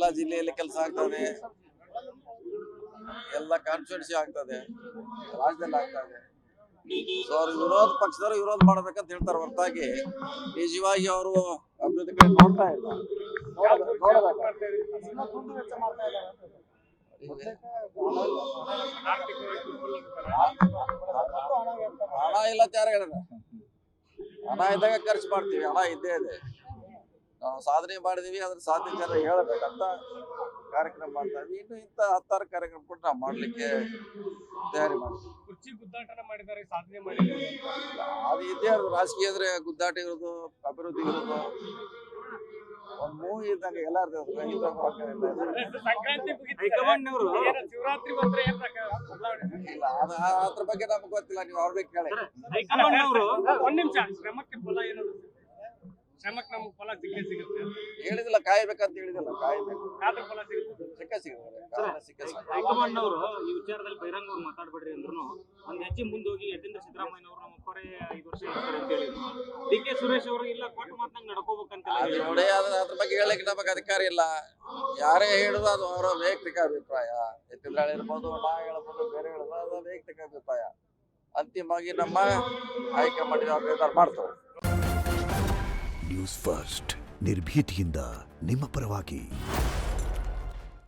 ಎಲ್ಲ ಜಿಲ್ಲೆಯಲ್ಲಿ ಕೆಲಸ ಆಗ್ತದೆ, ಎಲ್ಲ ಕಾನ್ಸ್ಟಿಟ್ಯೂನ್ಸಿ ಆಗ್ತದೆ, ರಾಜ್ಯದಲ್ಲಿ ಆಗ್ತದೆ. ಸೊ ಅವ್ರು ವಿರೋಧ ಪಕ್ಷದವರು ವಿರೋಧ ಮಾಡ್ಬೇಕಂತ ಹೇಳ್ತಾರೆ ಹೊರತಾಗಿ ನಿಜವಾಗಿ ಅವರು ಅಭಿವೃದ್ಧಿ ಕಡೆ ನೋಡ್ತಾ ಇಲ್ಲ. ಹಣ ಇಲ್ಲ ಅಂತ ಯಾರು ಹೇಳಿದ? ಹಣ ಇದ್ದಾಗ ಖರ್ಚು ಮಾಡ್ತೀವಿ, ಹಣ ಇದ್ದೇ ಇದೆ. ನಾವು ಸಾಧನೆ ಮಾಡಿದೀವಿ, ಅದ್ರ ಸಾಧನೆ ಜನ ಹೇಳ್ಬೇಕಂತ ಕಾರ್ಯಕ್ರಮ ಮಾಡ್ತಾ ಇದ್ವಿ. ಇನ್ನು ಇಂಥ 10 ಕಾರ್ಯಕ್ರಮ ಕೂಡ ನಾವು ಮಾಡ್ಲಿಕ್ಕೆ ತಯಾರಿ ಮಾಡ್ತೀವಿ. ಕುರ್ಚಿ ಗುದ್ದಾಟನ ಮಾಡಿದ್ದಾರೆ, ಸಾಧನೆ ಮಾಡಿದ್ದಾರೆ. ಅದು ಇದ್ದೇ ಇರೋದು. ರಾಜಕೀಯ ಅಂದ್ರೆ ಗುದ್ದಾಟ ಇರೋದು, ಅಭಿವೃದ್ಧಿ ಇರೋದು. ಒಂದ್ ಮೂವಿ ಇದ್ದಾಗ ಎಲ್ಲಾರ್ದು ಸಂಕ್ರಾಂತಿ ಶಿವರಾತ್ರಿ ಬಂದ್ರೆ ಇಲ್ಲ, ಅದ್ರ ಬಗ್ಗೆ ನಮ್ಗೆ ಗೊತ್ತಿಲ್ಲ. ನೀವು ಅವ್ರಿಗೆ ಕೇಳಿ. ಒಂದ್ ನಿಮಿಷ, ಶ್ರಮಕ್ಕೆ ಫಲ ಏನಾದ್ರು ಶ್ರಮಕ್ಕೆ ನಮ್ಗೆ ಫಲ ಸಿಗುತ್ತೆ ಹೇಳಿದಿಲ್ಲ, ಕಾಯ್ಬೇಕಂತ ಹೇಳಿದಿಲ್ಲ. ಕಾಯ್ಬೇಕು, ಆದ್ರೆ ಫಲ ಸಿಗುತ್ತೆ. ಸಿಕ್ಕ ಹೈಕಮಾಂಡ್ ಅವರು ಈ ವಿಚಾರದಲ್ಲಿ ಬಹಿರಂಗವಾಗಿ ಮಾತಾಡ್ಬೇಡ್ರಿ ಅಂದ್ರು ಒಂದ್ ಹೆಜ್ಜೆ ಮುಂದೋಗಿ ಯತೀಂದ್ರ ಸಿದ್ದರಾಮಯ್ಯ ಅವರು ನಮ್ಮ ಅಪ್ಪರೇ 5 ವರ್ಷ ಇರ್ತಾರೆ ಅಂತ ಹೇಳಿ ಡಿ.ಕೆ. ಸುರೇಶ್ ಅವರು ಇಲ್ಲ ಕೊಟ್ಟು ಮಾತನಾಗ ನಡ್ಕೋಬೇಕಂತ ನೋಡಿ. ಅದ್ರ ಬಗ್ಗೆ ಹೇಳಕ್ಕೆ ನಮಗೆ ಅಧಿಕಾರ ಇಲ್ಲ. ಯಾರೇ ಹೇಳುದು ಅದು ಅವರ ವೈಯಕ್ತಿಕ ಅಭಿಪ್ರಾಯ. ಯತೀಂದ್ರ ಇರ್ಬೋದು, ನಾ ಹೇಳ್ಬೋದು, ಬೇರೆ ಹೇಳ್ಬೋದು, ಅದು ವೈಯಕ್ತಿಕ ಅಭಿಪ್ರಾಯ. ಅಂತಿಮವಾಗಿ ನಮ್ಮ ಹೈಕಮಾಂಡ್ ನಿರ್ಧಾರ ಮಾಡ್ತಾರೆ. ನ್ಯೂಸ್ ಫಸ್ಟ್ ನಿರ್ಭೀತಿಯಿಂದ ನಿಮ್ಮ ಪರವಾಗಿ.